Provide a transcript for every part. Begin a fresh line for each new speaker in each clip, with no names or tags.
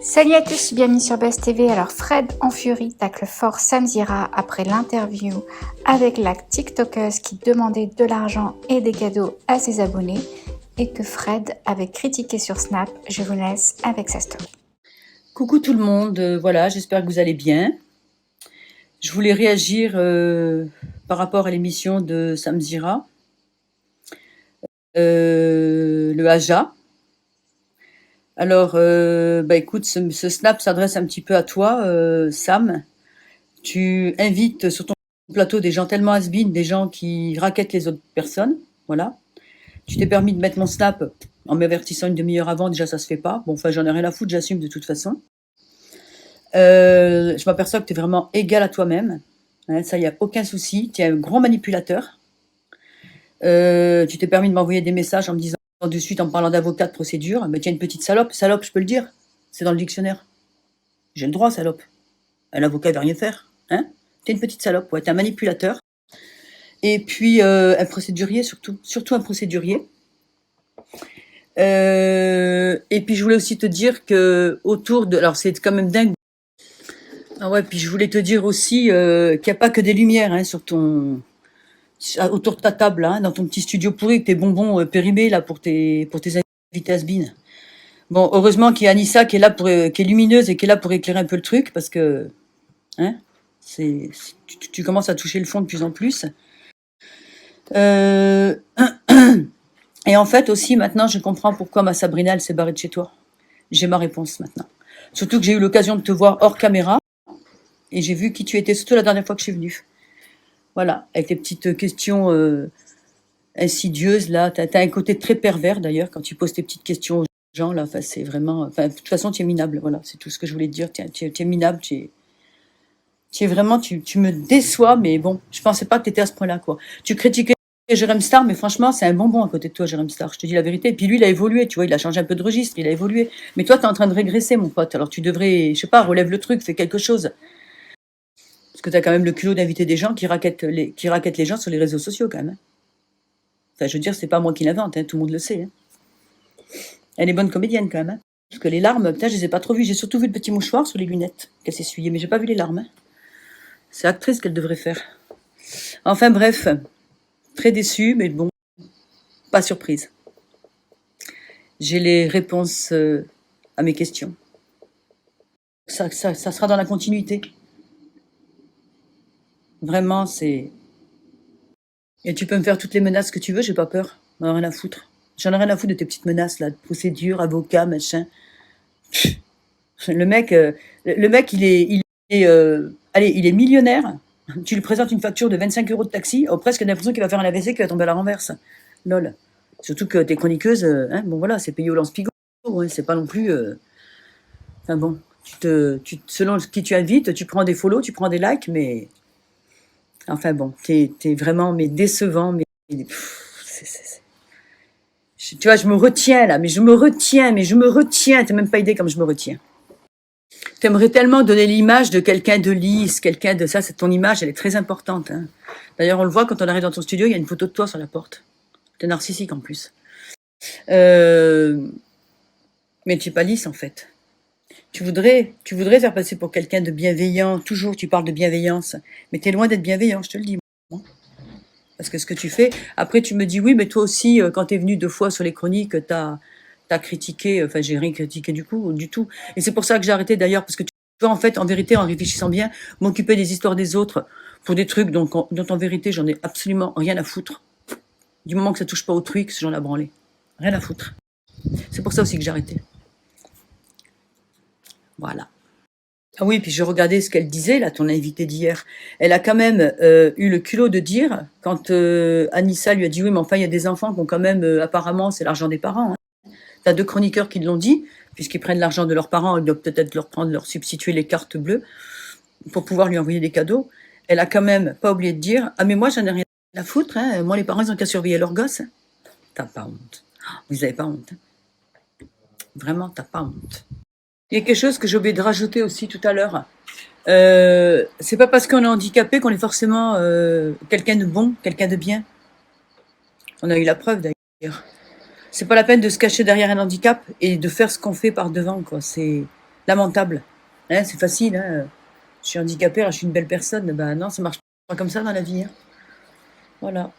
Salut à tous, bienvenue sur Buzz TV. Alors Fred en furie tacle fort Samzira après l'interview avec la TikTokeuse qui demandait de l'argent et des cadeaux à ses abonnés et que Fred avait critiqué sur Snap. Je vous laisse avec sa story.
Coucou tout le monde, voilà, j'espère que vous allez bien. Je voulais réagir par rapport à l'émission de Samzira, le Aja. Alors, écoute, ce snap s'adresse un petit peu à toi, Sam. Tu invites sur ton plateau des gens tellement has-been, des gens qui raquettent les autres personnes, voilà. Tu t'es permis de mettre mon snap en m'avertissant une demi-heure avant, déjà ça se fait pas. Bon, enfin, j'en ai rien à foutre, j'assume de toute façon. Je m'aperçois que tu es vraiment égal à toi-même. Hein, ça, il n'y a aucun souci. Tu es un grand manipulateur. Tu t'es permis de m'envoyer des messages en me disant de suite, en parlant d'avocat de procédure, mais tu es une petite salope. Salope, je peux le dire. C'est dans le dictionnaire. J'ai le droit, salope. Un avocat ne va rien faire. Hein, tu es une petite salope. Ouais, tu es un manipulateur. Et puis, un procédurier, surtout. Surtout un procédurier. Et puis, je voulais aussi te dire que autour de... Alors, c'est quand même dingue. Ah ouais, puis je voulais te dire aussi qu'il n'y a pas que des lumières hein, autour de ta table, hein, dans ton petit studio pourri, avec tes bonbons périmés là, pour tes invités has-been. Bon, heureusement qu'il y a Anissa qui est là qui est lumineuse et qui est là pour éclairer un peu le truc, parce que hein, tu commences à toucher le fond de plus en plus. Et en fait aussi, maintenant, je comprends pourquoi ma Sabrina, elle s'est barrée de chez toi. J'ai ma réponse maintenant. Surtout que j'ai eu l'occasion de te voir hors caméra. Et j'ai vu qui tu étais, surtout la dernière fois que je suis venue. Voilà, avec les petites questions insidieuses, là. T'as un côté très pervers, d'ailleurs, quand tu poses tes petites questions aux gens, là. Enfin, c'est vraiment... Enfin, de toute façon, tu es minable, voilà. C'est tout ce que je voulais te dire. Tu es minable, tu es vraiment... Tu me déçois, mais bon, je pensais pas que tu étais à ce point-là, quoi. Tu critiquais Jérém Star, mais franchement, c'est un bonbon à côté de toi, Jérém Star. Je te dis la vérité. Et puis lui, il a évolué, tu vois, il a changé un peu de registre, il a évolué. Mais toi, tu es en train de régresser, mon pote. Alors tu devrais, je sais pas, relève le truc, fais quelque chose. Parce que tu as quand même le culot d'inviter des gens qui raquettent les gens sur les réseaux sociaux, quand même. Hein. Enfin, je veux dire, c'est pas moi qui l'invente, hein, tout le monde le sait. Hein. Elle est bonne comédienne, quand même. Hein. Parce que les larmes, putain, je les ai pas trop vues. J'ai surtout vu le petit mouchoir sur les lunettes qu'elle s'essuyait, mais j'ai pas vu les larmes. Hein. C'est actrice qu'elle devrait faire. Enfin, bref, très déçue, mais bon, pas surprise. J'ai les réponses à mes questions. Ça sera dans la continuité. Vraiment, c'est... Et tu peux me faire toutes les menaces que tu veux, j'ai pas peur. J'en ai rien à foutre. J'en ai rien à foutre de tes petites menaces, là, de procédure, avocat, machin. Le mec, allez, il est millionnaire. Tu lui présentes une facture de 25 € de taxi, oh, presque l'impression qu'il va faire un AVC, qu'il va tomber à la renverse. Lol. Surtout que t'es chroniqueuse, hein, bon voilà, c'est payé au lance-pigot, hein, c'est pas non plus... Enfin bon, selon qui tu invites, tu prends des follow, tu prends des likes, mais... Enfin bon, t'es vraiment mais décevant, mais tu vois, je me retiens là, mais je me retiens. T'as même pas idée comme je me retiens. T'aimerais tellement donner l'image de quelqu'un de lisse, quelqu'un de ça, c'est ton image, elle est très importante. Hein. D'ailleurs, on le voit quand on arrive dans ton studio, il y a une photo de toi sur la porte. T'es narcissique en plus. Mais tu es pas lisse en fait. Tu voudrais faire passer pour quelqu'un de bienveillant. Toujours, tu parles de bienveillance, mais t'es loin d'être bienveillant, je te le dis. Moi. Parce que ce que tu fais, après tu me dis oui, mais toi aussi, quand t'es venu 2 fois sur les chroniques, t'as critiqué, enfin j'ai rien critiqué du tout. Et c'est pour ça que j'ai arrêté d'ailleurs, parce que tu vois, en fait, en vérité, en réfléchissant bien, m'occuper des histoires des autres pour des trucs dont en vérité, j'en ai absolument rien à foutre. Du moment que ça touche pas au truc, j'en ai branlé. Rien à foutre. C'est pour ça aussi que j'ai arrêté. Voilà. Ah oui, puis je regardais ce qu'elle disait, là, ton invitée d'hier. Elle a quand même eu le culot de dire, quand Anissa lui a dit, oui, mais enfin, il y a des enfants qui ont quand même, apparemment, c'est l'argent des parents. Hein. T'as 2 chroniqueurs qui l'ont dit, puisqu'ils prennent l'argent de leurs parents, ils doivent peut-être leur substituer les cartes bleues pour pouvoir lui envoyer des cadeaux. Elle a quand même pas oublié de dire, ah mais moi, j'en ai rien à foutre. Hein. Moi, les parents, ils ont qu'à surveiller leurs gosses. Hein. T'as pas honte. Vous avez pas honte. Hein. Vraiment, t'as pas honte. Il y a quelque chose que j'ai oublié de rajouter aussi tout à l'heure. C'est pas parce qu'on est handicapé qu'on est forcément quelqu'un de bon, quelqu'un de bien. On a eu la preuve d'ailleurs. C'est pas la peine de se cacher derrière un handicap et de faire ce qu'on fait par devant, quoi. lamentable. Hein, c'est facile, hein. Je suis handicapée, je suis une belle personne. Ben non, ça marche pas comme ça dans la vie. Hein. Voilà.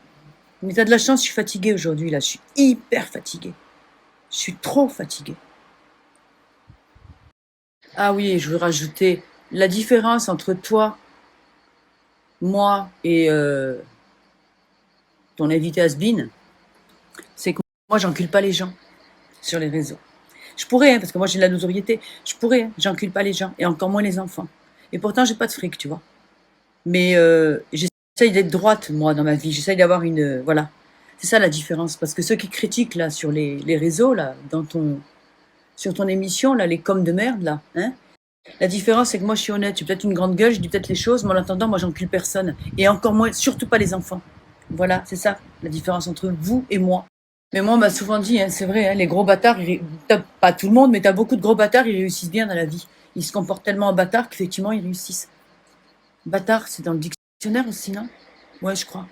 Mais t'as de la chance, je suis fatiguée aujourd'hui, là. Je suis hyper fatiguée. Je suis trop fatiguée. Ah oui, je veux rajouter la différence entre toi, moi et ton invité has-been, c'est que moi, j'encule pas les gens sur les réseaux. Je pourrais, hein, parce que moi, j'ai de la notoriété. Je pourrais, hein, j'encule pas les gens, et encore moins les enfants. Et pourtant, j'ai pas de fric, tu vois. Mais j'essaye d'être droite, moi, dans ma vie. J'essaye d'avoir une... voilà. C'est ça la différence. Parce que ceux qui critiquent, là, sur les réseaux, là, sur ton émission, là, les coms de merde, là, hein, la différence, c'est que moi, je suis honnête. J'ai peut-être une grande gueule, je dis peut-être les choses, mais en attendant, moi, j'encule personne. Et encore moins, surtout pas les enfants. Voilà, c'est ça, la différence entre vous et moi. Mais moi, on m'a souvent dit, hein, c'est vrai, hein, les gros bâtards, pas tout le monde, mais t'as beaucoup de gros bâtards, ils réussissent bien dans la vie. Ils se comportent tellement en bâtard qu'effectivement, ils réussissent. Bâtard, c'est dans le dictionnaire aussi, non? Ouais, je crois.